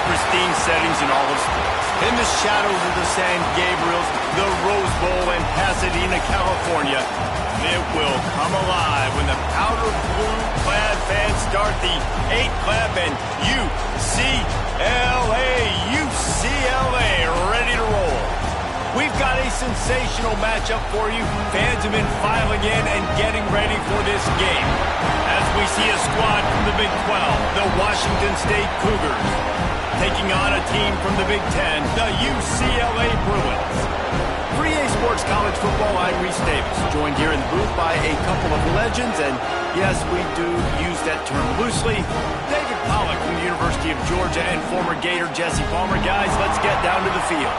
pristine settings in all of sports. In the shadows of the San Gabriels, the Rose Bowl in Pasadena, California, it will come alive when the powder blue-clad fans start the 8-clap and UCLA ready to roll. We've got a sensational matchup for you. Fans have been filing in and getting ready for this game. As we see a squad from the Big 12, the Washington State Cougars, taking on a team from the Big 10, the UCLA Bruins. For EA Sports College Football, I'm Reese Davis, joined here in the booth by a couple of legends, and yes, we do use that term loosely. David Pollack from the University of Georgia and former Gator Jesse Palmer. Guys, let's get down to the field.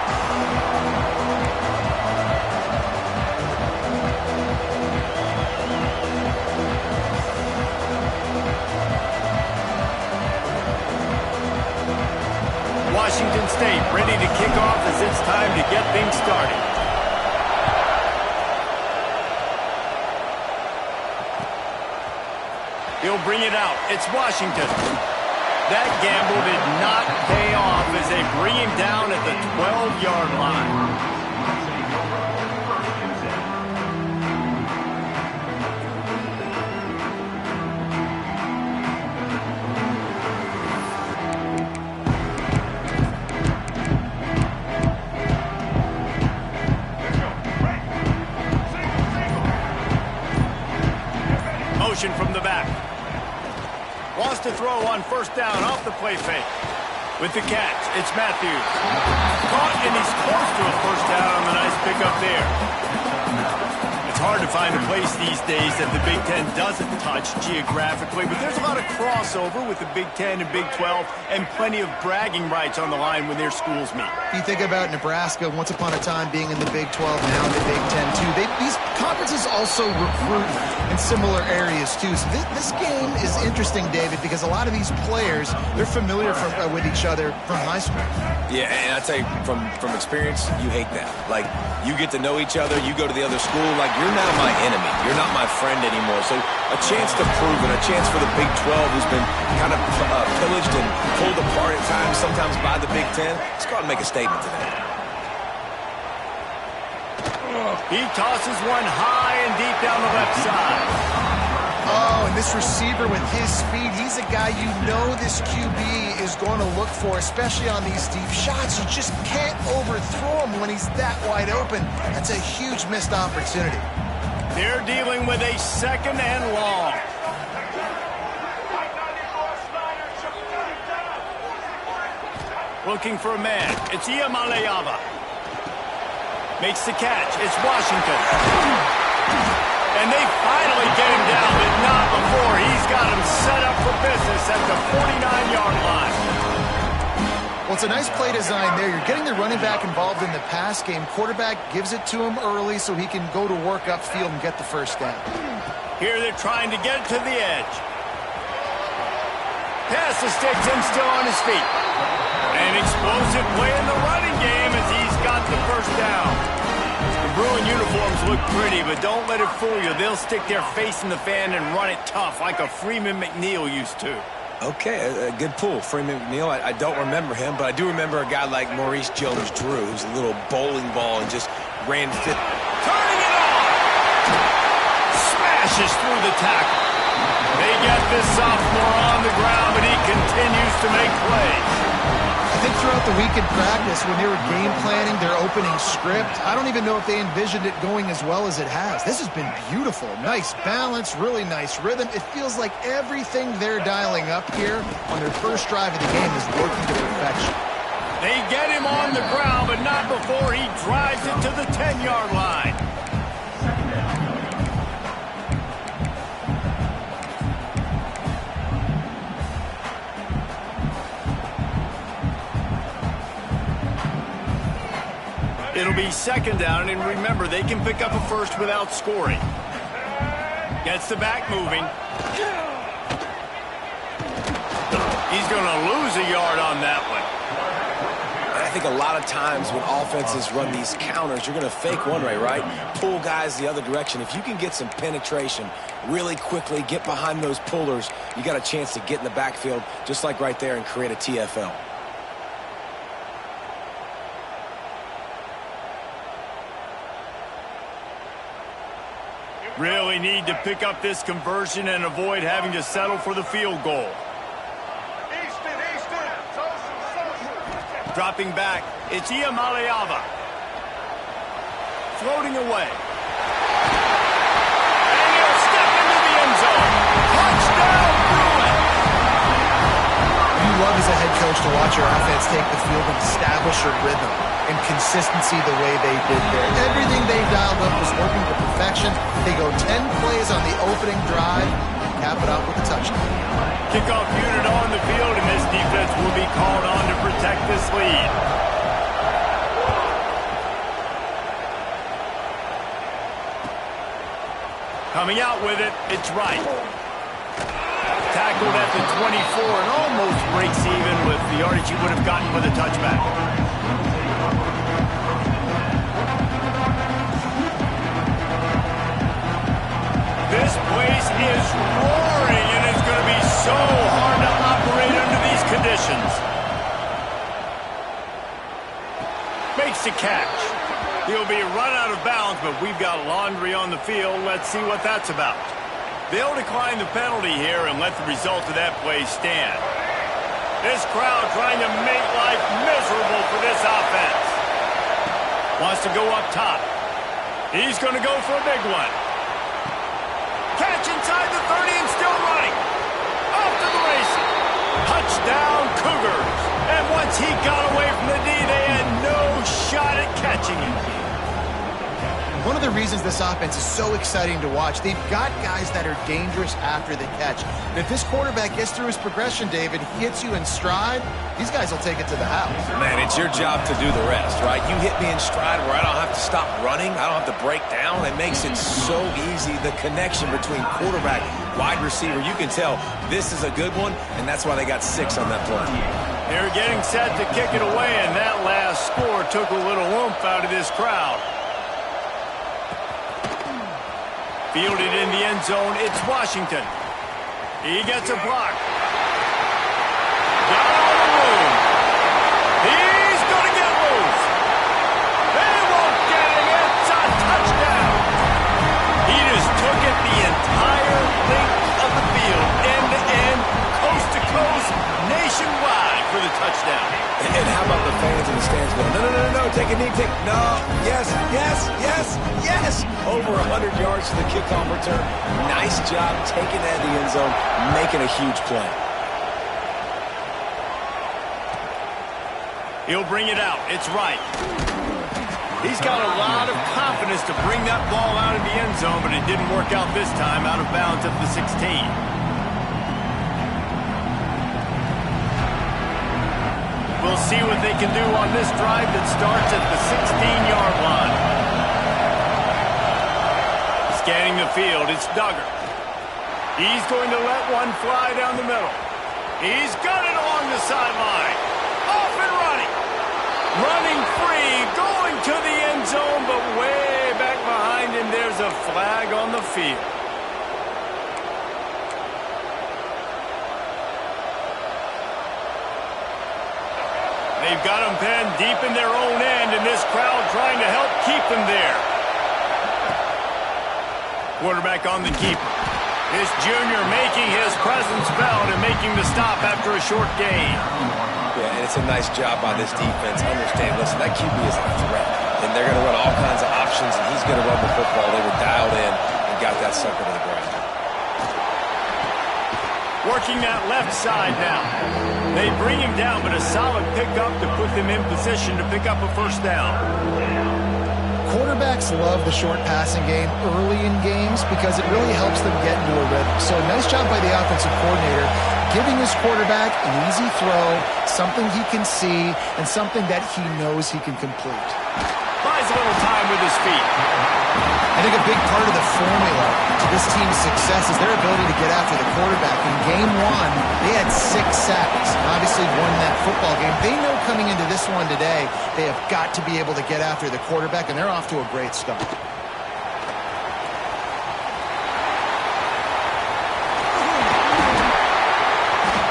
Washington State ready to kick off as it's time to get things started. He'll bring it out. It's Washington. That gamble did not pay off as they bring him down at the 12-yard line. From the back. Wants to throw on first down off the play fake. With the catch, it's Matthews. Caught, and he's close to a first down on the nice pickup there. It's hard to find a place these days that the Big Ten doesn't touch geographically, but there's a lot of crossover with the Big Ten and Big 12 and plenty of bragging rights on the line when their schools meet. You think about Nebraska, once upon a time being in the Big 12, now in the Big 10 too. These conferences also recruit in similar areas too. So this game is interesting, David, because a lot of these players, they're familiar with each other from high school. Yeah, and I tell you, from experience, you hate that. Like, you get to know each other, you go to the other school, like, you're now my enemy. You're not my friend anymore. So a chance to prove it, a chance for the Big 12, who's been kind of pillaged and pulled apart at times, sometimes by the Big 10. Let's go out and make a statement today. He tosses one high and deep down the left side. Oh, and this receiver with his speed, he's a guy you know this QB is going to look for, especially on these deep shots. You just can't overthrow him when he's that wide open. That's a huge missed opportunity. They're dealing with a second and long. Looking for a man. It's Ncaa26. Makes the catch. It's Washington. And they finally get him down, but not before. He's got him set up for business at the 49-yard line. Well, it's a nice play design there. You're getting the running back involved in the pass game. Quarterback gives it to him early so he can go to work upfield and get the first down. Here they're trying to get to the edge. Pass to Stetson still on his feet. An explosive play in the running game as he's got the first down. The Bruin uniforms look pretty, but don't let it fool you. They'll stick their face in the fan and run it tough like a Freeman McNeil used to. Okay, a good pull. Freeman McNeil, I don't remember him, but I do remember a guy like Maurice Jones-Drew, who's a little bowling ball and just ran fit. Turning it on! Smashes through the tackle. They get this sophomore on the ground, but he continues to make plays. I think throughout the week in practice, when they were game planning their opening script, I don't even know if they envisioned it going as well as it has. This has been beautiful. Nice balance, really nice rhythm. It feels like everything they're dialing up here on their first drive of the game is working to perfection. They get him on the ground, but not before he drives it to the 10-yard line. It'll be second down, and remember, they can pick up a first without scoring. Gets the back moving. He's going to lose a yard on that one. I think a lot of times when offenses run these counters, you're going to fake one way, right? Pull guys the other direction. If you can get some penetration really quickly, get behind those pullers, you got a chance to get in the backfield, just like right there, and create a TFL. Really need to pick up this conversion and avoid having to settle for the field goal. Dropping back, it's Ncaa26. Floating away. And he'll step into the end zone. Touchdown, Bruin! You love as a head coach to watch your offense take the field and establish a rhythm and consistency the way they did there. Everything they dialed up was working to perfection. They go 10 plays on the opening drive and cap it out with a touchdown. Kickoff unit on the field, and this defense will be called on to protect this lead. Coming out with it, it's right. Tackled at the 24 and almost breaks even with the yardage he would have gotten with a touchback. This place is roaring, and it's going to be so hard to operate under these conditions. Makes the catch. He'll be run out of bounds, but we've got laundry on the field. Let's see what that's about. They'll decline the penalty here and let the result of that play stand. This crowd trying to make life miserable for this offense. Wants to go up top. He's going to go for a big one. Catch inside the 30 and still running. Off to the races. Touchdown, Cougars. And once he got away from the D, they had no shot at catching him. One of the reasons this offense is so exciting to watch, they've got guys that are dangerous after the catch. And if this quarterback gets through his progression, David, he hits you in stride, these guys will take it to the house. Man, it's your job to do the rest, right? You hit me in stride where I don't have to stop running. I don't have to break down. It makes it so easy. The connection between quarterback, wide receiver, you can tell this is a good one, and that's why they got 6 on that play. They're getting set to kick it away, and that last score took a little oomph out of this crowd. Fielded in the end zone, it's Washington. He gets a block. Got all the room. He's going to get loose. They won't get him. It's a touchdown. He just took it the entire length of the field, end to end, coast to coast, nationwide for the touchdown. And how about the fans in the stands going, no, take a knee, no, yes. Over 100 yards to the kickoff return. Nice job taking that in the end zone, making a huge play. He'll bring it out. It's right. He's got a lot of confidence to bring that ball out of the end zone, but it didn't work out this time, out of bounds at the 16. We'll see what they can do on this drive that starts at the 16-yard line. Scanning the field, it's Duggar. He's going to let one fly down the middle. He's got it along the sideline. Off and running. Running free, going to the end zone, but way back behind him, there's a flag on the field. They've got him pinned deep in their own end, and this crowd trying to help keep them there. Quarterback on the keeper. This junior making his presence felt and making the stop after a short gain. Yeah, and it's a nice job by this defense. Understand, listen, that QB is a threat, and they're going to run all kinds of options, and he's going to run the football. They were dialed in and got that sucker to the ground. Working that left side now. They bring him down, but a solid pickup to put them in position to pick up a first down. Quarterbacks love the short passing game early in games because it really helps them get into a rhythm. So nice job by the offensive coordinator giving his quarterback an easy throw, something he can see, and something that he knows he can complete. Buys a little time with his feet. I think a big part of the formula to this team's success is their ability to get after the quarterback. In game 1, they had 6 sacks and obviously won that football game. They know coming into this one today, they have got to be able to get after the quarterback, and they're off to a great start.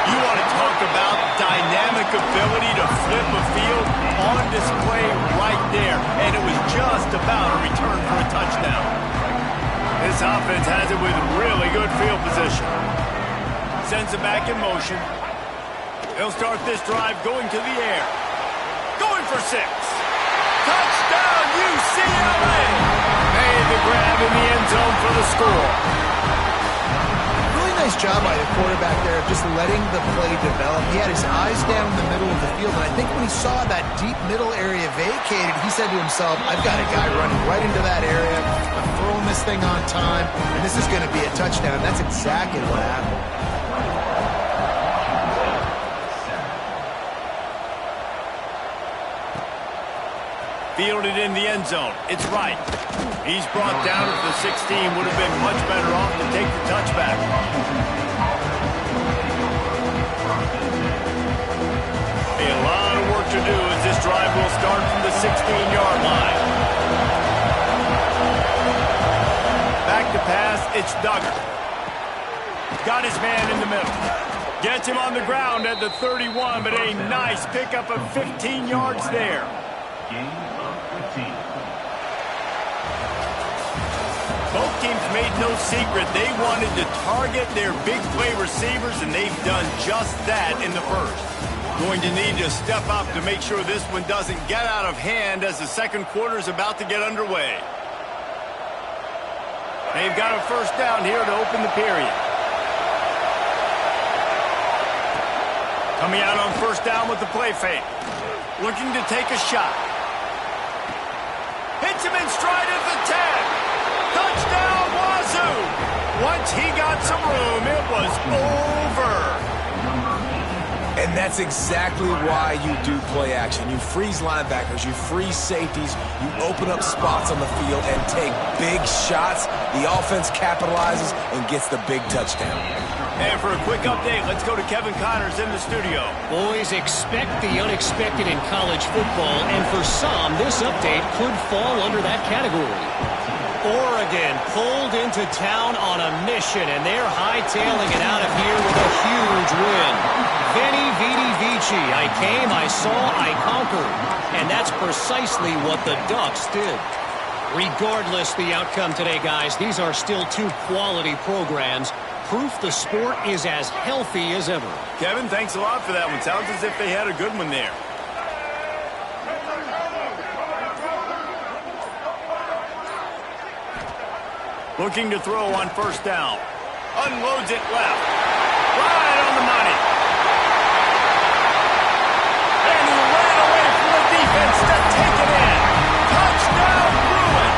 You want to talk about dynamic ability to flip a field on display right there, and it was just about a return for a touchdown. This This offense has it with really good field position. Sends it back in motion. They'll start this drive going to the air. Going for 6. Touchdown, UCLA! Made the grab in the end zone for the score. Really nice job by the quarterback there, just letting the play develop. He had his eyes down in the middle of the field, and I think when he saw that deep middle area vacated, he said to himself, I've got a guy running right into that area. I'm throwing this thing on time, and this is going to be a touchdown. That's exactly what happened. Fielded in the end zone. It's right. He's brought down at the 16. Would have been much better off to take the touchback. A lot of work to do as this drive will start from the 16-yard line. Back to pass. It's Duggar. Got his man in the middle. Gets him on the ground at the 31, but a nice pickup of 15 yards there. Both teams made no secret they wanted to target their big play receivers, and they've done just that in the first. Going to need to step up to make sure this one doesn't get out of hand as the second quarter is about to get underway. They've got a first down here to open the period. Coming out on first down with the play fake. Looking to take a shot. Hits him in stride at the 10. Touchdown, Wazoo! Once he got some room, it was over. And that's exactly why you do play action. You freeze linebackers, you freeze safeties, you open up spots on the field and take big shots. The offense capitalizes and gets the big touchdown. And for a quick update, let's go to Kevin Connors in the studio. Boys, expect the unexpected in college football, and for some, this update could fall under that category. Oregon pulled into town on a mission, and they're hightailing it out of here with a huge win. Veni, vidi, vici. I came, I saw, I conquered. And that's precisely what the Ducks did. Regardless the outcome today, guys, these are still two quality programs. Proof the sport is as healthy as ever. Kevin, thanks a lot for that one. Sounds as if they had a good one there. Looking to throw on first down. Unloads it left. Right on the money. And he ran away from the defense to take it in. Touchdown, Bruin.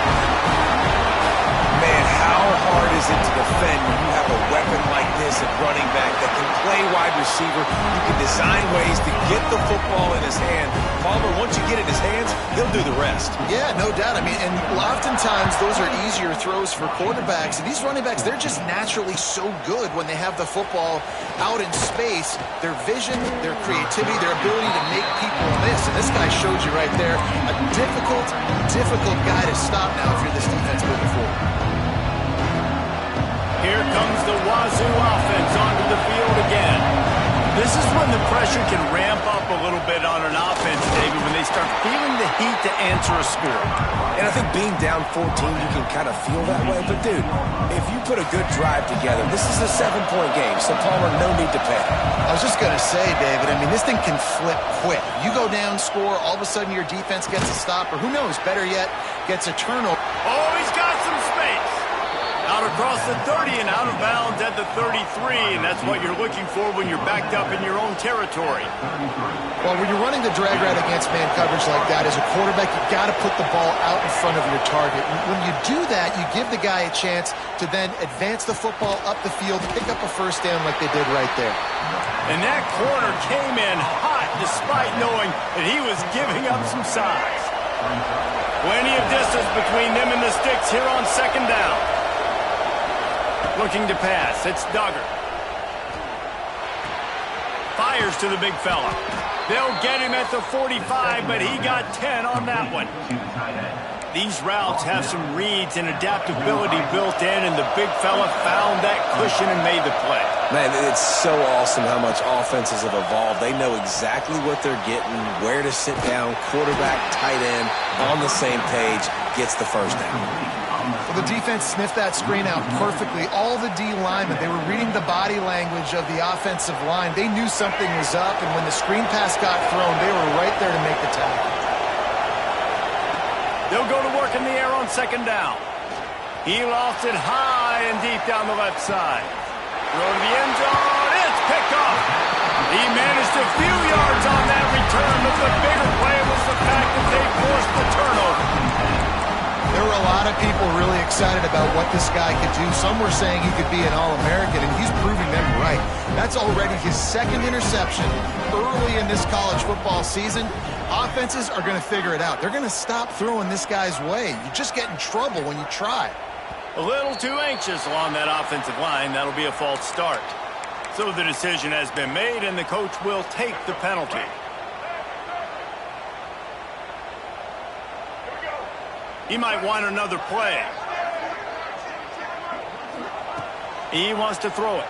Man, how hard is it to defend when you have a weapon like this at running back that can play wide receiver? You can design ways to get the football in his hand. Palmer, once you get it in his hands, he'll do the rest. Yeah, no doubt. I mean, and oftentimes those are easier throws for quarterbacks. And these running backs, they're just naturally so good when they have the football out in space. Their vision, their creativity, their ability to make people miss. And this guy showed you right there, a difficult guy to stop now if you're this defense moving forward. Here comes the Wazoo offense onto the field again. This is when the pressure can ramp up a little bit on an offense, David, when they start feeling the heat to answer a score. And I think being down 14, you can kind of feel that way. But, dude, if you put a good drive together, this is a 7-point game, so Palmer, no need to panic. I was just going to say, David, I mean, this thing can flip quick. You go down, score, all of a sudden your defense gets a stop, or who knows, better yet, gets a turnover. Oh, he's got some space. Out across the 30 and out of bounds at the 33, and that's what you're looking for when you're backed up in your own territory. Well, when you're running the drag route against man coverage like that, as a quarterback, you got to put the ball out in front of your target. When you do that, you give the guy a chance to then advance the football up the field, pick up a first down like they did right there. And that corner came in hot despite knowing that he was giving up some size. Plenty of distance between them and the sticks here on second down. Looking to pass. It's Duggar. Fires to the big fella. They'll get him at the 45, but he got 10 on that one. These routes have some reads and adaptability built in, and the big fella found that cushion and made the play. Man, it's so awesome how much offenses have evolved. They know exactly what they're getting, where to sit down, quarterback, tight end, on the same page, gets the first down. Well, the defense sniffed that screen out perfectly. All the D linemen, they were reading the body language of the offensive line. They knew something was up, and when the screen pass got thrown, they were right there to make the tackle. They'll go to work in the air on second down. He lost it high and deep down the left side. Throw to the end zone. It's picked off. He managed a few yards on that return, but the bigger play was the fact that they forced the turnover. There were a lot of people really excited about what this guy could do. Some were saying he could be an All-American, and he's proving them right. That's already his second interception early in this college football season. Offenses are going to figure it out. They're going to stop throwing this guy's way. You just get in trouble when you try. A little too anxious along that offensive line. That'll be a false start. So the decision has been made, and the coach will take the penalty. He might want another play. He wants to throw it.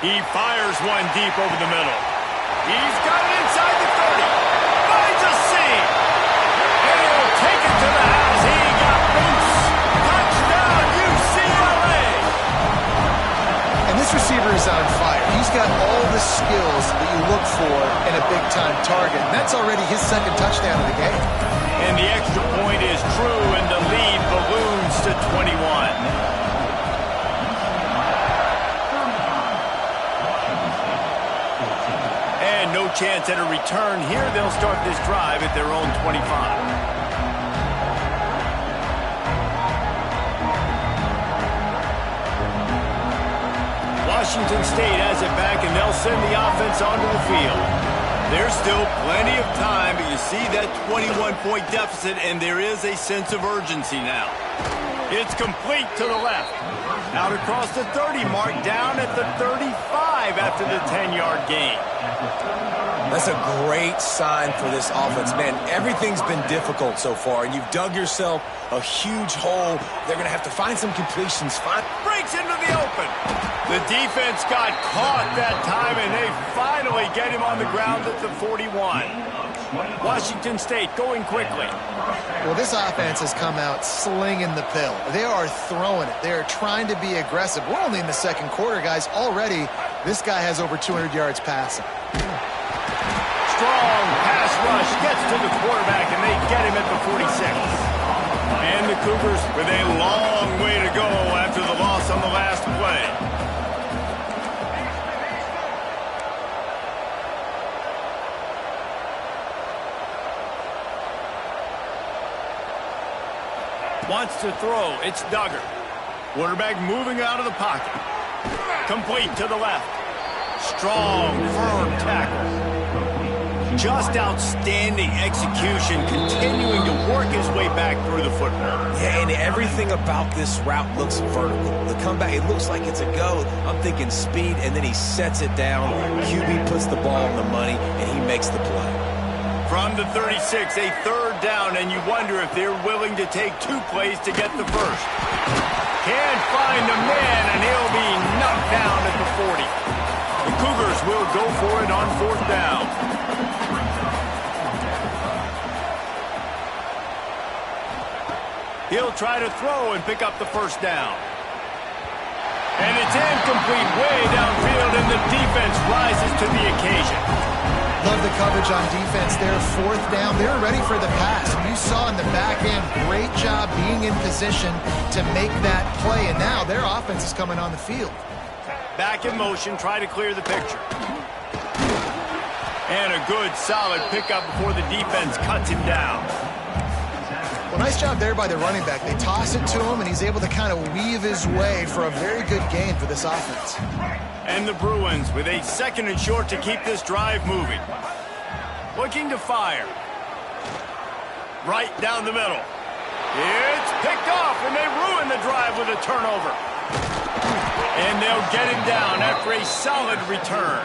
He fires one deep over the middle. He's got it inside the 30. Finds a seam. And he'll take it to the house. He got boots. Touchdown, UCLA. And this receiver is on fire. He's got all the skills that you look for in a big-time target. And that's already his second touchdown of the game. And the extra point is true, and the lead balloons to 21. No chance at a return here. They'll start this drive at their own 25. Washington State has it back, and they'll send the offense onto the field. There's still plenty of time, but you see that 21-point deficit, and there is a sense of urgency now. It's complete to the left. Out across the 30 mark, down at the 35 after the 10-yard gain. That's a great sign for this offense. Man, everything's been difficult so far, and you've dug yourself a huge hole. They're going to have to find some completions. Breaks into the open. The defense got caught that time, and they finally get him on the ground at the 41. Washington State going quickly. Well, this offense has come out slinging the pill. They are throwing it. They are trying to be aggressive. We're only in the second quarter, guys. Already, this guy has over 200 yards passing. Strong pass rush gets to the quarterback, and they get him at the 46. And the Cougars with a long way to go after the loss on the last play. Wants to throw. It's Duggar. Quarterback moving out of the pocket. Complete to the left. Strong, firm tackle. Just outstanding execution, continuing to work his way back through the football. Yeah, and everything about this route looks vertical. The comeback, it looks like it's a go. I'm thinking speed, and then he sets it down. QB puts the ball on the money, and he makes the play. From the 36, a third down, and you wonder if they're willing to take two plays to get the first. Can't find a man, and he'll be knocked down at the 40. The Cougars will go for it on fourth down. He'll try to throw and pick up the first down. And it's incomplete way downfield, and the defense rises to the occasion. Love the coverage on defense there. Fourth down. They were ready for the pass. And you saw in the back end, great job being in position to make that play. And now their offense is coming on the field. Back in motion, try to clear the picture. And a good, solid pickup before the defense cuts him down. Well, nice job there by the running back. They toss it to him, and he's able to kind of weave his way for a very good gain for this offense. And the Bruins with a second and short to keep this drive moving. Looking to fire. Right down the middle. It's picked off, and they ruin the drive with a turnover. And they'll get him down after a solid return.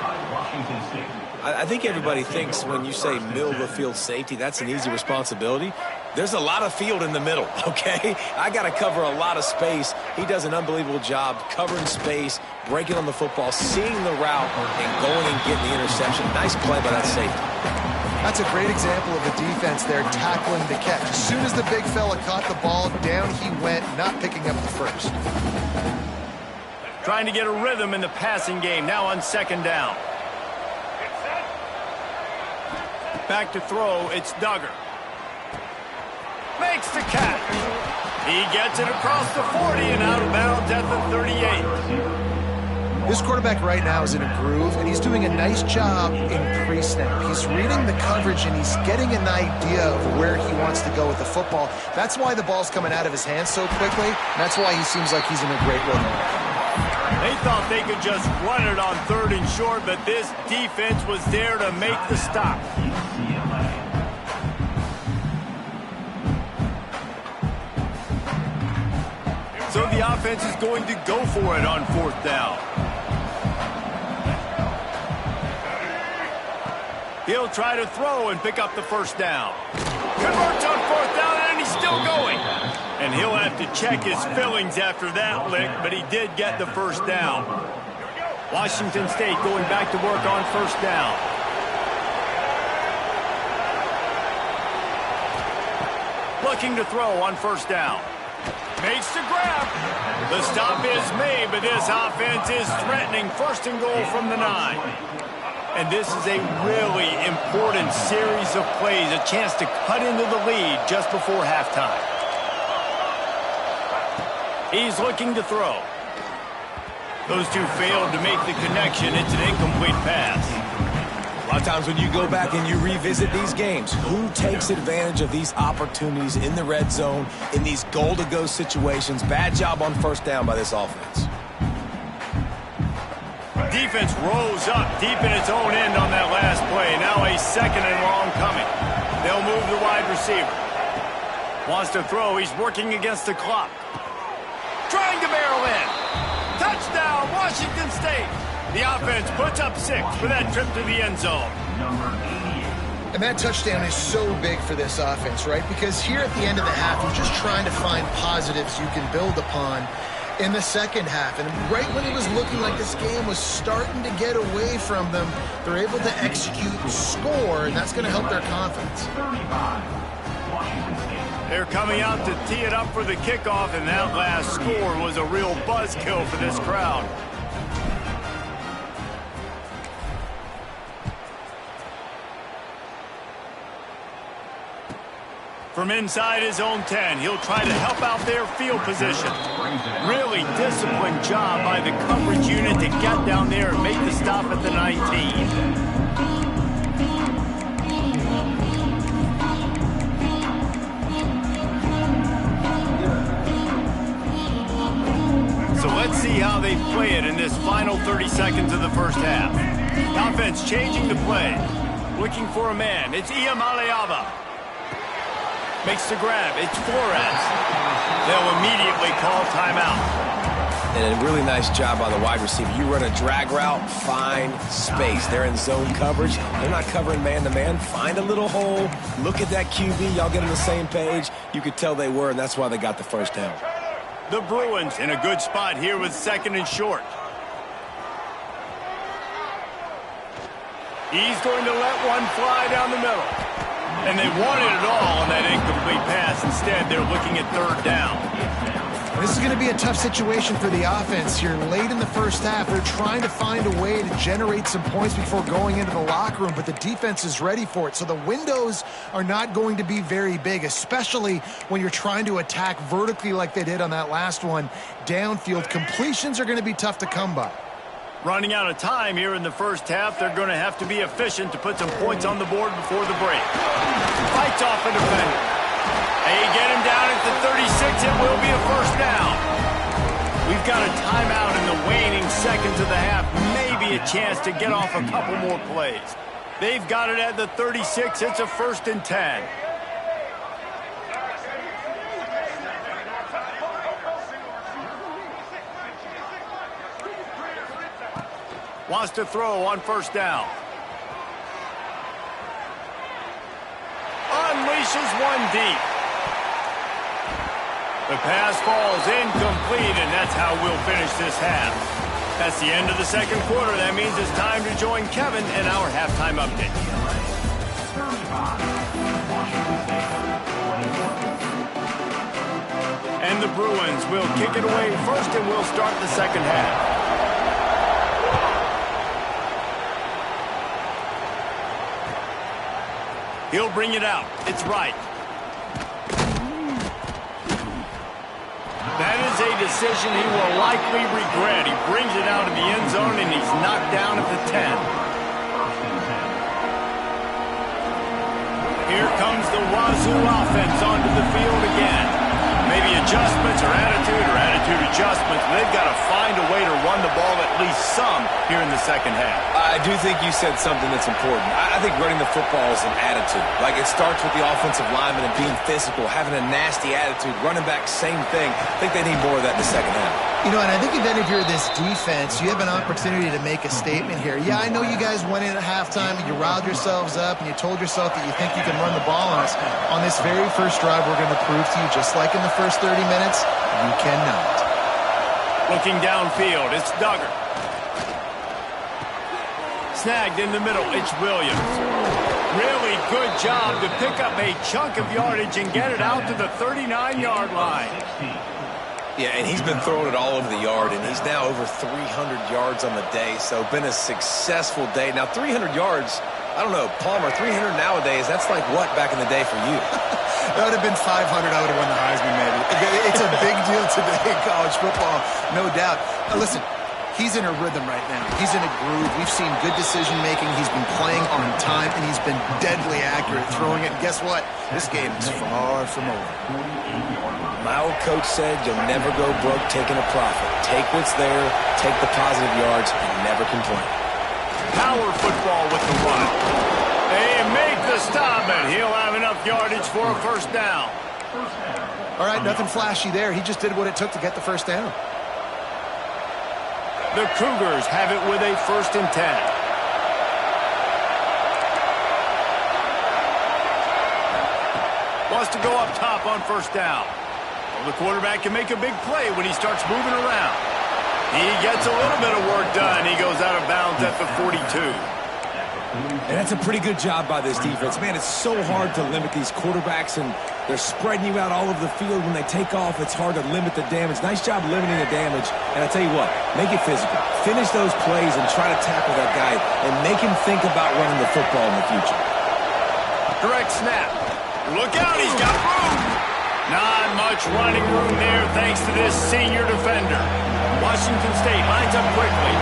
I think everybody thinks when you say middle of the field safety, that's an easy responsibility. There's a lot of field in the middle, okay? I got to cover a lot of space. He does an unbelievable job covering space, breaking on the football, seeing the route, and going and getting the interception. Nice play by that safety. That's a great example of the defense there tackling the catch. As soon as the big fella caught the ball, down he went, not picking up the first. Trying to get a rhythm in the passing game, now on second down. Back to throw, it's Duggar. Makes the catch. He gets it across the 40 and out of bounds at the 38. This quarterback right now is in a groove, and he's doing a nice job in pre-snap. He's reading the coverage, and he's getting an idea of where he wants to go with the football. That's why the ball's coming out of his hands so quickly. That's why he seems like he's in a great rhythm. They thought they could just run it on 3rd and short, but this defense was there to make the stop. So the offense is going to go for it on 4th down. He'll try to throw and pick up the first down. Converts on 4th down, and he's still going. And he'll have to check his fillings after that lick, but he did get the first down. Washington State going back to work on 1st down. Looking to throw on 1st down. Makes the grab. The stop is made, but this offense is threatening 1st and goal from the 9. And this is a really important series of plays, a chance to cut into the lead just before halftime. He's looking to throw. Those two failed to make the connection. It's an incomplete pass. A lot of times when you go back and you revisit these games, who takes advantage of these opportunities in the red zone, in these goal-to-go situations? Bad job on 1st down by this offense. Defense rose up deep in its own end on that last play. Now a 2nd and long coming. They'll move the wide receiver. Wants to throw. He's working against the clock. Trying to barrel in. Touchdown, Washington State. The offense puts up 6 for that trip to the end zone. And that touchdown is so big for this offense, right? Because here at the end of the half, you're just trying to find positives you can build upon in the second half. And right when it was looking like this game was starting to get away from them, they're able to execute and score, and that's going to help their confidence. They're coming out to tee it up for the kickoff, and that last score was a real buzzkill for this crowd. From inside his own 10, he'll try to help out their field position. Really disciplined job by the coverage unit to get down there and make the stop at the 19. So let's see how they play it in this final 30 seconds of the first half. The offense changing the play. Looking for a man. It's Ncaa26. Makes the grab. It's Flores. They'll immediately call timeout. And a really nice job by the wide receiver. You run a drag route, find space. They're in zone coverage. They're not covering man-to-man. Find a little hole. Look at that QB. Y'all get on the same page. You could tell they were, and that's why they got the first down. The Bruins in a good spot here with 2nd and short. He's going to let one fly down the middle. And they wanted it all on that incomplete pass. Instead, they're looking at 3rd down. This is going to be a tough situation for the offense here. Late in the first half, they're trying to find a way to generate some points before going into the locker room, but the defense is ready for it. So the windows are not going to be very big, especially when you're trying to attack vertically like they did on that last one. Downfield completions are going to be tough to come by. Running out of time here in the first half, they're going to have to be efficient to put some points on the board before the break. Fights off a defender. They get him down at the 36. It will be a first down. We've got a timeout in the waning seconds of the half. Maybe a chance to get off a couple more plays. They've got it at the 36. It's a 1st and 10. Wants to throw on 1st down. Unleashes one deep. The pass falls incomplete, and that's how we'll finish this half. That's the end of the second quarter. That means it's time to join Kevin in our halftime update. And the Bruins will kick it away first, and we'll start the second half. He'll bring it out. It's right. That is a decision he will likely regret. He brings it out of the end zone, and he's knocked down at the 10. Here comes the Wazoo offense onto the field again. Maybe adjustments or attitude adjustments. They've got to find a way to run the ball at least some here in the second half. I do think you said something that's important. I think running the football is an attitude. Like, it starts with the offensive lineman and being physical, having a nasty attitude. Running back, same thing. I think they need more of that in the second half. You know, and I think then if you're this defense, you have an opportunity to make a statement here. Yeah, I know you guys went in at halftime and you riled yourselves up and you told yourself that you think you can run the ball on us. On this very first drive, we're going to prove to you, just like in the first 30 minutes, you cannot. Looking downfield, it's Duggar. Snagged in the middle, it's Williams. Really good job to pick up a chunk of yardage and get it out to the 39-yard line. Yeah, and he's been throwing it all over the yard, and he's now over 300 yards on the day, so been a successful day. Now, 300 yards, I don't know, Palmer, 300 nowadays, that's like what back in the day for you? That would have been 500. I would have won the Heisman, maybe. It's a big deal today in college football, no doubt. Listen, he's in a rhythm right now. He's in a groove. We've seen good decision-making. He's been playing on time, and he's been deadly accurate throwing it. And guess what? This game is far from over. My old coach said you'll never go broke taking a profit. Take what's there, take the positive yards, and never complain. Power football with the run. They make the stop, and he'll have enough yardage for a first down. All right, nothing flashy there. He just did what it took to get the first down. The Cougars have it with a 1st and 10. Wants to go up top on first down. Well, the quarterback can make a big play when he starts moving around. He gets a little bit of work done. He goes out of bounds at the 42. And that's a pretty good job by this defense. Man, it's so hard to limit these quarterbacks, and they're spreading you out all over the field. When they take off, it's hard to limit the damage. Nice job limiting the damage. And I tell you what, make it physical. Finish those plays and try to tackle that guy and make him think about running the football in the future. Direct snap. Look out, he's got room. Not much running room there thanks to this senior defender. Washington State lines up quickly.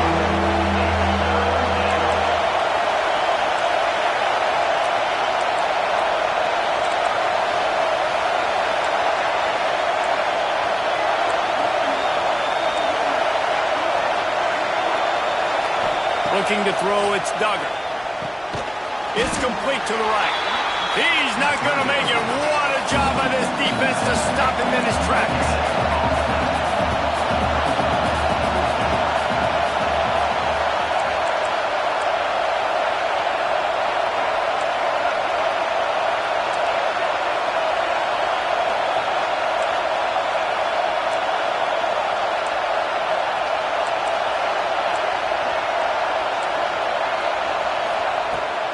Looking to throw, it's Duggar. It's complete to the right. He's not going to make it. What a job by this defense to stop him in his tracks.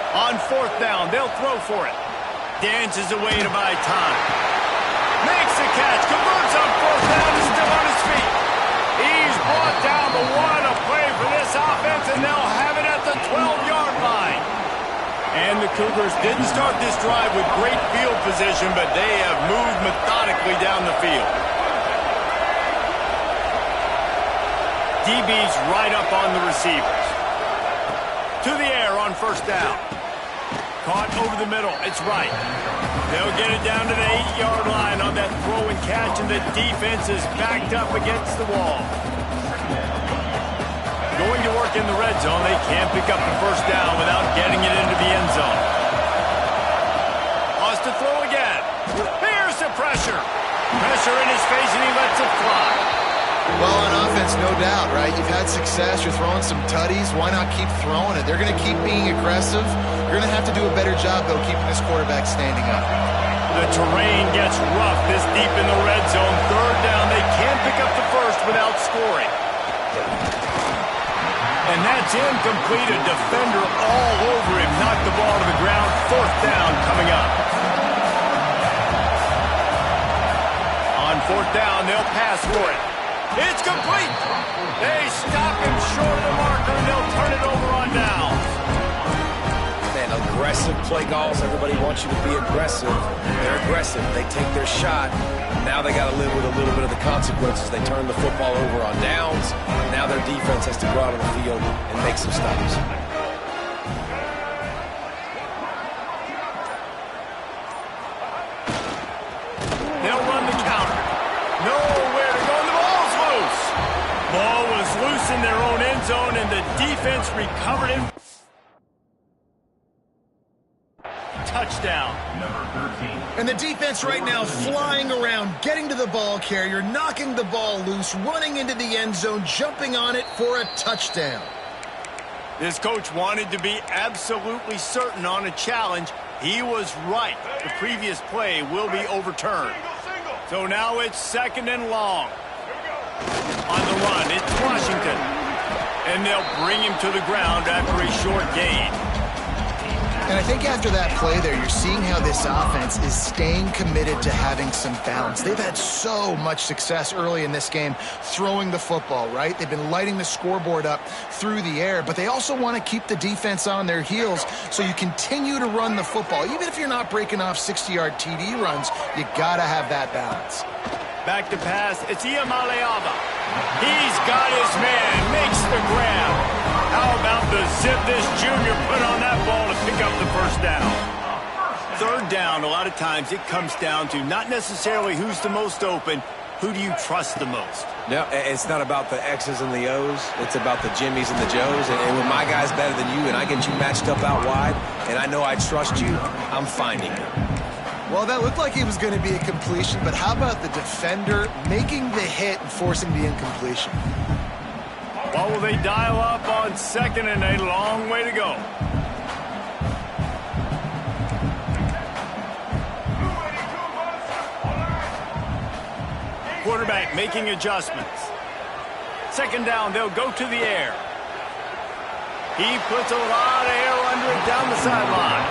On 4th down, they'll throw for it. Dances away to buy time. Makes the catch, converts on 4th down, is still on his feet. He's brought down, but what a play for this offense, and they'll have it at the 12-yard line. And the Cougars didn't start this drive with great field position, but they have moved methodically down the field. DB's right up on the receivers. To the air on 1st down. Caught over the middle. It's right. They'll get it down to the 8-yard line on that throw and catch, and the defense is backed up against the wall. Going to work in the red zone. They can't pick up the first down without getting it into the end zone. Wants to throw again. Here's the pressure. Pressure in his face, and he lets it fly. Well, on offense, no doubt, right? You've had success. You're throwing some tutties. Why not keep throwing it? They're going to keep being aggressive. You're going to have to do a better job, though, keeping this quarterback standing up. The terrain gets rough this deep in the red zone. Third down, they can't pick up the first without scoring. And that's incomplete. A defender all over him. Knocked the ball to the ground. Fourth down coming up. On fourth down, they'll pass for it. It's complete. They stop him short of the marker, and they'll turn it over on down. Man, aggressive play calls. Everybody wants you to be aggressive. They're aggressive. They take their shot. Now they got to live with a little bit of the consequences. They turn the football over on downs. Now their defense has to go out on the field and make some stops. They'll run the counter. Nowhere to go. The ball's loose. Ball was loose in their own end zone, and the defense recovered it. Touchdown. Number 13. And the defense right now flying around, getting to the ball carrier, knocking the ball loose, running into the end zone, jumping on it for a touchdown. This coach wanted to be absolutely certain on a challenge. He was right. The previous play will be overturned. So now it's second and long. On the run, it's Washington. And they'll bring him to the ground after a short gain. And I think after that play there, you're seeing how this offense is staying committed to having some balance. They've had so much success early in this game throwing the football, right? They've been lighting the scoreboard up through the air, but they also want to keep the defense on their heels, so you continue to run the football. Even if you're not breaking off 60-yard TD runs, you got to have that balance. Back to pass, it's Ncaa26. He's got his man, makes the grab. How about the zip this junior put on that ball to pick up the first down? Third down, a lot of times it comes down to not necessarily who's the most open, who do you trust the most? No, it's not about the X's and the O's. It's about the Jimmies and the Joes. And when my guy's better than you and I get you matched up out wide and I know I trust you, I'm finding you. Well, that looked like he was going to be a completion, but how about the defender making the hit and forcing the incompletion? What will they dial up on second and a long way to go? Quarterback making adjustments. Second down, they'll go to the air. He puts a lot of air under it down the sideline.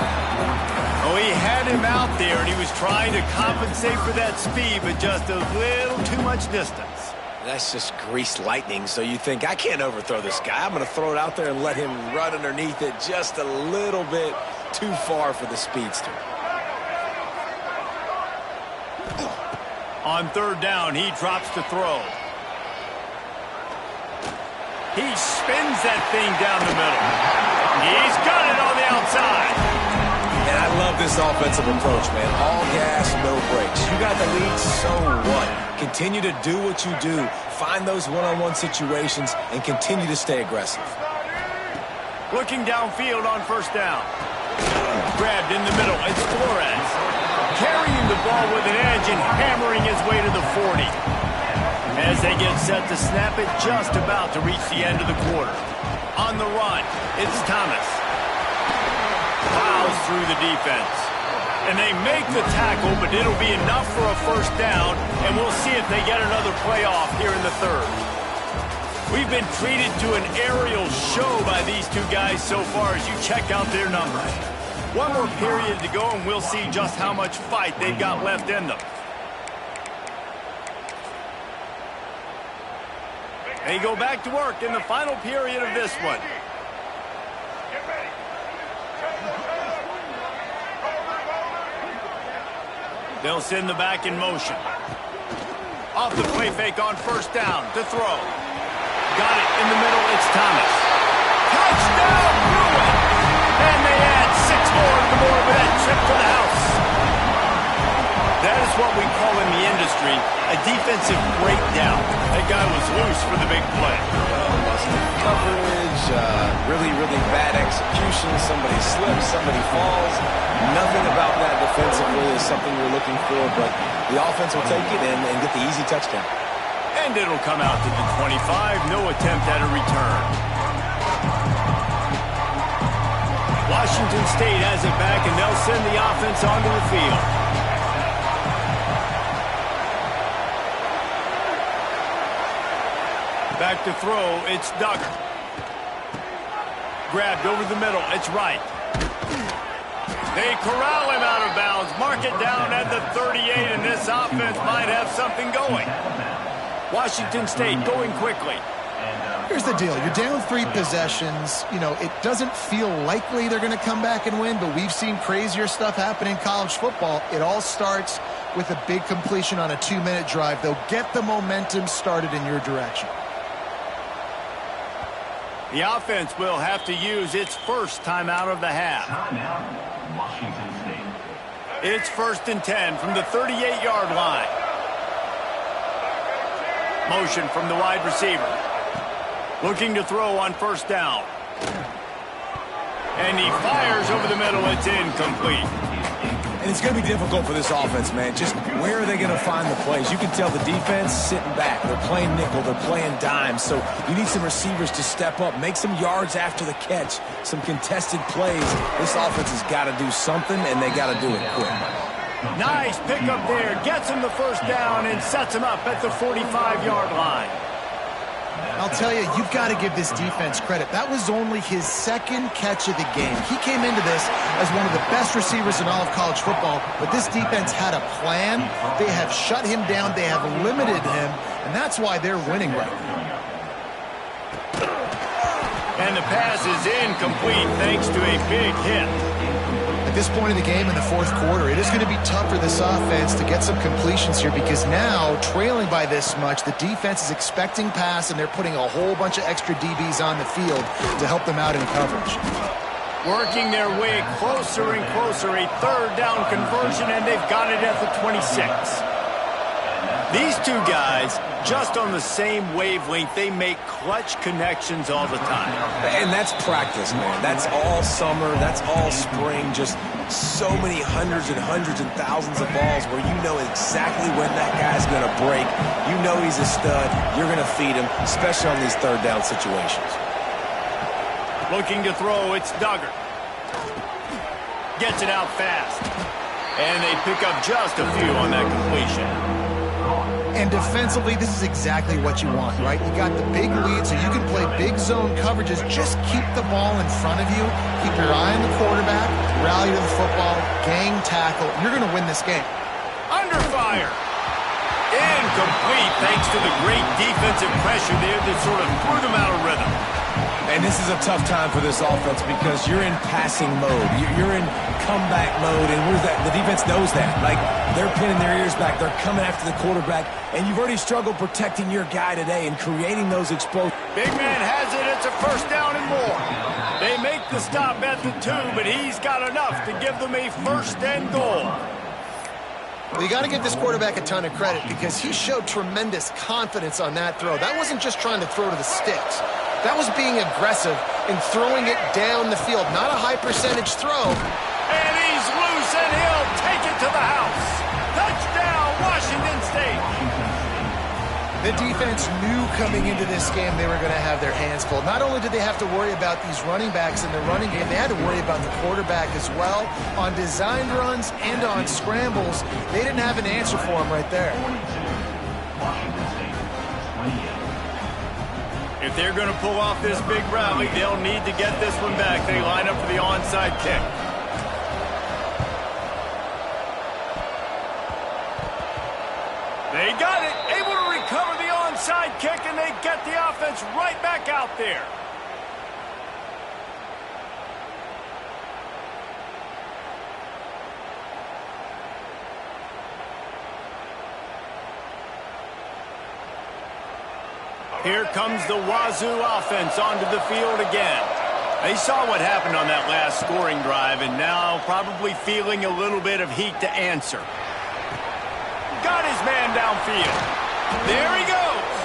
Oh, he had him out there, and he was trying to compensate for that speed, but just a little too much distance. That's just greased lightning, so you think, I can't overthrow this guy. I'm going to throw it out there and let him run underneath it just a little bit too far for the speedster. On third down, he drops to throw. He spins that thing down the middle. He's got it on the outside. And I love this offensive approach, man. All gas, no brakes. You got the lead, so what? Continue to do what you do. Find those one-on-one situations and continue to stay aggressive. Looking downfield on first down. Grabbed in the middle. It's Flores. Carrying the ball with an edge and hammering his way to the 40. As they get set to snap it, just about to reach the end of the quarter. On the run, it's Thomas. Plows through the defense. And they make the tackle, but it'll be enough for a first down, and we'll see if they get another playoff here in the third. We've been treated to an aerial show by these two guys so far as you check out their numbers. One more period to go, and we'll see just how much fight they've got left in them. They go back to work in the final period of this one. They'll send the back in motion. Off the play fake on first down to throw. Got it in the middle, it's Thomas. Touchdown, Bruin! And they add 6 more to the board with that trip to the house. That is what we call in the industry a defensive breakdown. That guy was loose for the big play. Coverage, really, really bad execution. Somebody slips, somebody falls. Nothing about that defensively is something you're looking for, but the offense will take it and get the easy touchdown. And it'll come out to the 25. No attempt at a return. Washington State has it back, and they'll send the offense onto the field. Back to throw, it's Duggar. Grabbed over the middle, it's Wright. They corral him out of bounds, mark it down at the 38, and this offense might have something going. Washington State going quickly. Here's the deal. You're down 3 possessions. You know, it doesn't feel likely they're going to come back and win, but we've seen crazier stuff happen in college football. It all starts with a big completion on a 2-minute drive. They'll get the momentum started in your direction. The offense will have to use its first timeout of the half. Timeout, Washington State. It's 1st and 10 from the 38-yard line. Motion from the wide receiver. Looking to throw on 1st down. And he fires over the middle. It's incomplete. And it's going to be difficult for this offense, man. Just where are they going to find the plays? You can tell the defense sitting back. They're playing nickel. They're playing dime. So you need some receivers to step up, make some yards after the catch, some contested plays. This offense has got to do something, and they got to do it quick. Nice pickup there. Gets him the 1st down and sets him up at the 45-yard line. I'll tell you, you've got to give this defense credit. That was only his 2nd catch of the game. He came into this as one of the best receivers in all of college football, but this defense had a plan. They have shut him down. They have limited him, and that's why they're winning right now. And the pass is incomplete thanks to a big hit. At this point in the game in the 4th quarter, it is going to be tough for this offense to get some completions here because now, trailing by this much, the defense is expecting pass and they're putting a whole bunch of extra DBs on the field to help them out in coverage. Working their way closer and closer, a 3rd down conversion, and they've got it at the 26. These 2 guys, just on the same wavelength, they make clutch connections all the time. And that's practice, man. That's all summer. That's all spring. Just so many hundreds and hundreds and thousands of balls where you know exactly when that guy's going to break. You know he's a stud. You're going to feed him, especially on these 3rd down situations. Looking to throw, it's Duggar. Gets it out fast. And they pick up just a few on that completion. And defensively, this is exactly what you want, right? You got the big lead, so you can play big zone coverages. Just keep the ball in front of you. Keep your eye on the quarterback. Rally to the football. Gang tackle. You're going to win this game. Under fire. Incomplete thanks to the great defensive pressure there that sort of threw them out of rhythm. And this is a tough time for this offense because you're in passing mode. You're in comeback mode, and the defense knows that. Like, they're pinning their ears back. They're coming after the quarterback, and you've already struggled protecting your guy today and creating those exposed. Big man has it. It's a 1st down and more. They make the stop at the 2, but he's got enough to give them a 1st and goal. Well, you got to give this quarterback a ton of credit because he showed tremendous confidence on that throw. That wasn't just trying to throw to the sticks. That was being aggressive and throwing it down the field. Not a high percentage throw. And he's loose, and he'll take it to the house. Touchdown, Washington State. The defense knew coming into this game they were going to have their hands full. Not only did they have to worry about these running backs in the running game, they had to worry about the quarterback as well. On designed runs and on scrambles, they didn't have an answer for him right there. If they're going to pull off this big rally, they'll need to get this one back. They line up for the onside kick. They got it. Able to recover the onside kick, and they get the offense right back out there. Here comes the Wazoo offense onto the field again. They saw what happened on that last scoring drive, and now probably feeling a little bit of heat to answer. Got his man downfield. There he goes.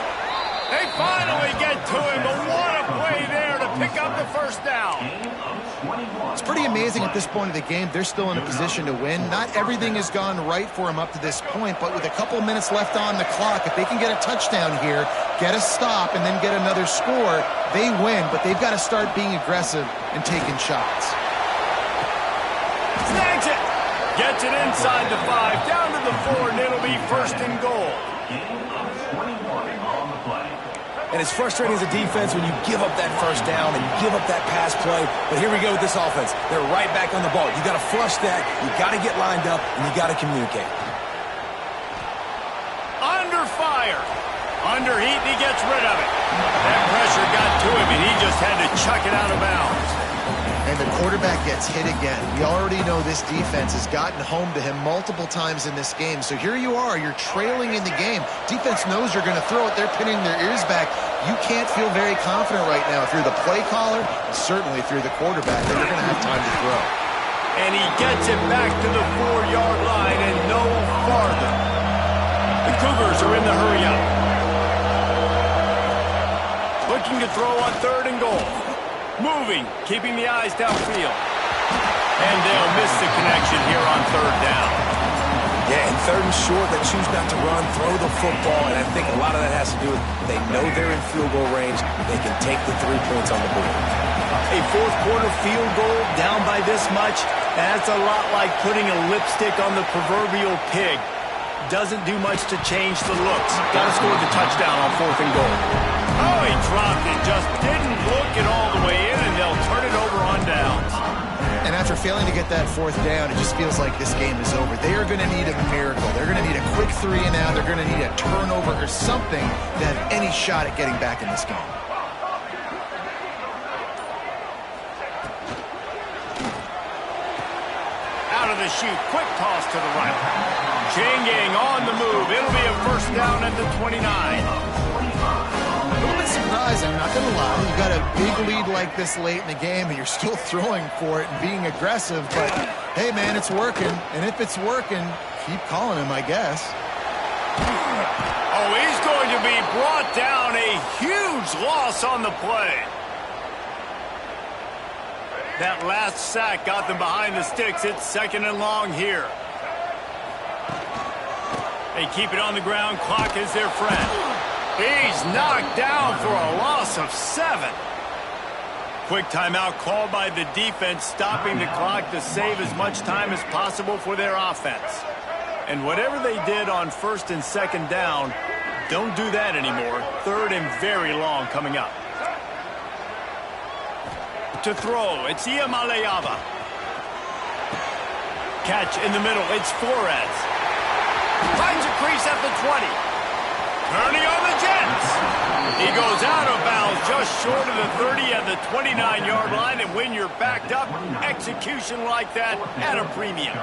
They finally get to him, but what a play there to pick up the 1st down. It's pretty amazing at this point of the game. They're still in a position to win. Not everything has gone right for them up to this point, but with a couple minutes left on the clock, if they can get a touchdown here, get a stop, and then get another score, they win. But they've got to start being aggressive and taking shots. Snags it. Gets it inside the 5, down to the 4, and it'll be 1st and goal. And it's frustrating as a defense when you give up that first down and you give up that pass play. But here we go with this offense. They're right back on the ball. You got to flush that. You got to get lined up, and you got to communicate. Under fire. Under heat, and he gets rid of it. That pressure got to him, and he just had to chuck it out of bounds. And the quarterback gets hit again. We already know this defense has gotten home to him multiple times in this game. So here you are. You're trailing in the game. Defense knows you're going to throw it. They're pinning their ears back. You can't feel very confident right now if you're the play caller, and certainly if you're the quarterback, that you're going to have time to throw. And he gets it back to the 4-yard line and no farther. The Cougars are in the hurry up. Looking to throw on 3rd and goal. Moving, keeping the eyes downfield. And they'll miss the connection here on 3rd down. Yeah, and 3rd and short, they choose not to run, throw the football, and I think a lot of that has to do with they know they're in field goal range. They can take the 3 points on the board. A fourth-quarter field goal down by this much, that's a lot like putting a lipstick on the proverbial pig. Doesn't do much to change the looks. Got to score the touchdown on 4th and goal. Oh, he dropped it. Just didn't look it all the way in, and they'll turn it over on downs. And after failing to get that 4th down, it just feels like this game is over. They are going to need a miracle. They're going to need a quick 3 and out. They're going to need a turnover or something to have any shot at getting back in this game. Out of the chute, quick toss to the right. Changing on the move. It'll be a 1st down at the 29. A little bit surprising, I'm not going to lie. You got a big lead like this late in the game, and you're still throwing for it and being aggressive. But, hey, man, it's working. And if it's working, keep calling him, I guess. Oh, he's going to be brought down. A huge loss on the play. That last sack got them behind the sticks. It's 2nd and long here. They keep it on the ground. Clock is their friend. He's knocked down for a loss of 7. Quick timeout called by the defense, stopping the clock to save as much time as possible for their offense. And whatever they did on 1st and 2nd down, don't do that anymore. 3rd and very long coming up. To throw, it's Ncaa26. Catch in the middle, it's Flores. Finds a crease at the 20. Turning on the Jets. He goes out of bounds just short of the 30 at the 29-yard line, and when you're backed up, execution like that at a premium.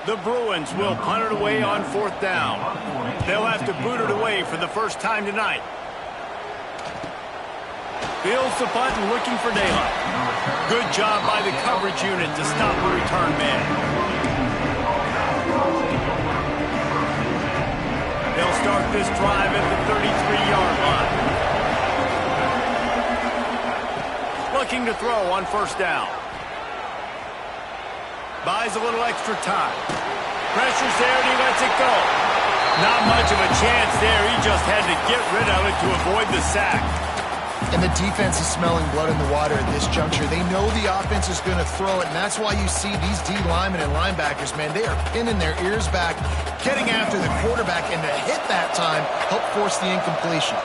The Bruins will punt it away on 4th down. They'll have to boot it away for the first time tonight. Fields the punt and looking for daylight. Good job by the coverage unit to stop the return man. They'll start this drive at the 33-yard line. Looking to throw on 1st down. Buys a little extra time. Pressure's there and he lets it go. Not much of a chance there. He just had to get rid of it to avoid the sack. And the defense is smelling blood in the water at this juncture. They know the offense is going to throw it, and that's why you see these D linemen and linebackers, man, they are pinning their ears back, getting after the quarterback, and to hit that time, help force the incompletion.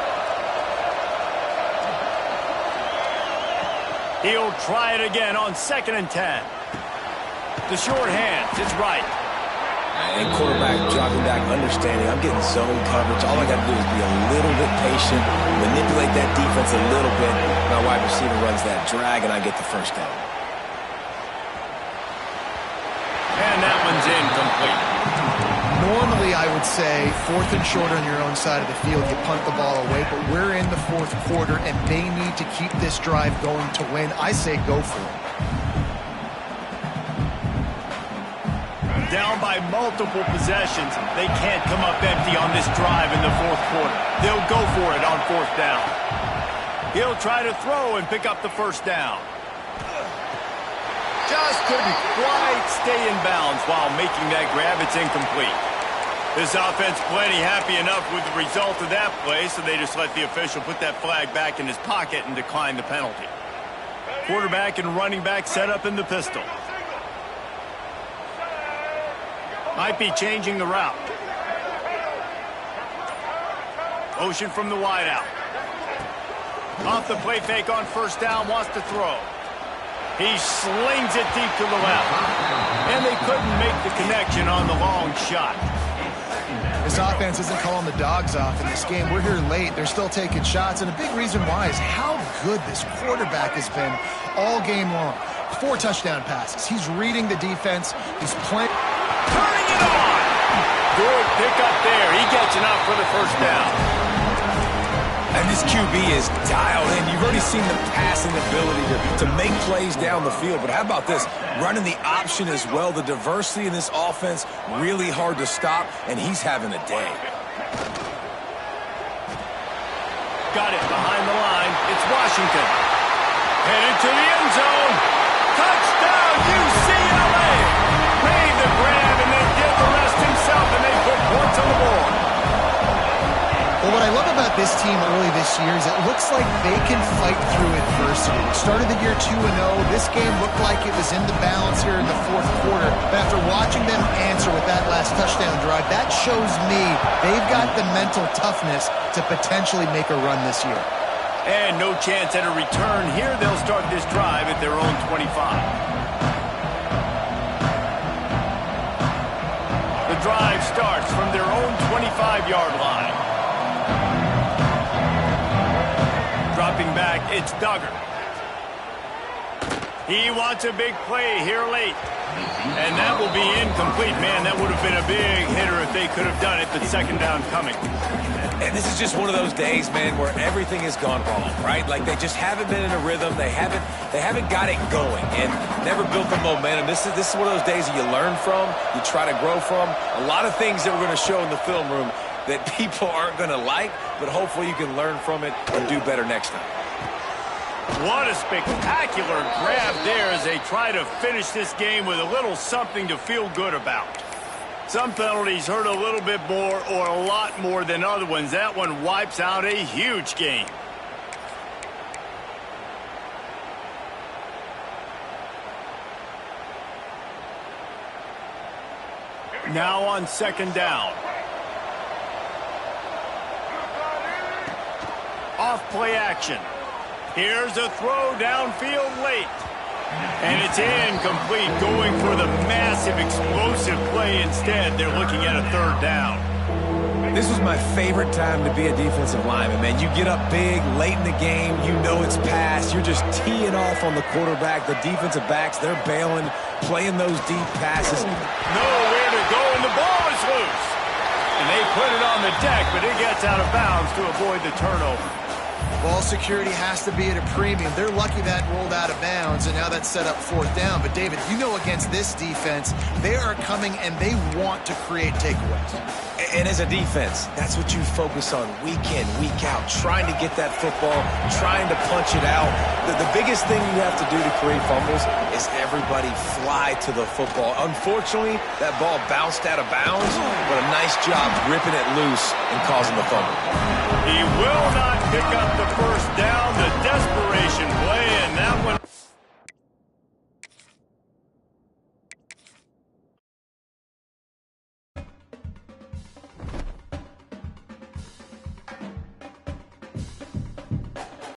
He'll try it again on 2nd and 10. The short hands, it's right. And quarterback dropping back, understanding I'm getting zone coverage. All I got to do is be a little bit patient, manipulate that defense a little bit. My wide receiver runs that drag, and I get the 1st down. And that one's incomplete. Normally, I would say 4th and short on your own side of the field, you punt the ball away, but we're in the 4th quarter, and they need to keep this drive going to win. I say go for it. Down by multiple possessions. They can't come up empty on this drive in the 4th quarter. They'll go for it on 4th down. He'll try to throw and pick up the 1st down. Just couldn't quite stay in bounds while making that grab. It's incomplete. This offense plenty happy enough with the result of that play, so they just let the official put that flag back in his pocket and decline the penalty. Quarterback and running back set up in the pistol. Might be changing the route. Motion from the wideout. Off the play fake on first down, wants to throw. He slings it deep to the left. And they couldn't make the connection on the long shot. This offense isn't calling the dogs off in this game. We're here late. They're still taking shots. And a big reason why is how good this quarterback has been all game long. 4 touchdown passes. He's reading the defense. He's playing. Turning it on. Good pickup there. He gets enough for the first down. And this QB is dialed in. You've already seen the passing ability to make plays down the field. But how about this? Running the option as well. The diversity in this offense, really hard to stop, and he's having a day. Got it behind the line. It's Washington. Headed to the end zone. Touchdown, UCLA. Made the grab and then did the rest himself, and they put points on the board. Well, what I love about this team early this year is it looks like they can fight through adversity. Started the year 2-0. This game looked like it was in the balance here in the fourth quarter. But after watching them answer with that last touchdown drive, that shows me they've got the mental toughness to potentially make a run this year. And no chance at a return here. They'll start this drive at their own 25. The drive starts from their own 25-yard line. Dropping back, it's Duggar. He wants a big play here late. And that will be incomplete. Man, that would have been a big hitter if they could have done it, but second down coming. And this is just one of those days, man, where everything has gone wrong, right? Like they just haven't been in a rhythm. They haven't got it going and never built the momentum. This is one of those days that you learn from, you try to grow from. A lot of things that we're going to show in the film room that people aren't going to like, but hopefully you can learn from it and do better next time. What a spectacular grab there as they try to finish this game with a little something to feel good about. Some penalties hurt a little bit more or a lot more than other ones. That one wipes out a huge game. Now on second down. Off play action. Here's a throw downfield late. And it's incomplete, going for the massive explosive play instead. They're looking at a third down. This was my favorite time to be a defensive lineman, man. You get up big, late in the game, you know it's past. You're just teeing off on the quarterback. The defensive backs, they're bailing, playing those deep passes. Nowhere to go, and the ball is loose. And they put it on the deck, but it gets out of bounds to avoid the turnover. Ball security has to be at a premium. They're lucky that rolled out of bounds, and now that's set up fourth down. But, David, you know against this defense, they are coming and they want to create takeaways. And as a defense, that's what you focus on week in, week out, trying to get that football, trying to punch it out. The biggest thing you have to do to create fumbles is everybody fly to the football. Unfortunately, that ball bounced out of bounds, but a nice job ripping it loose and causing the fumble. He will not pick up the first down. The desperation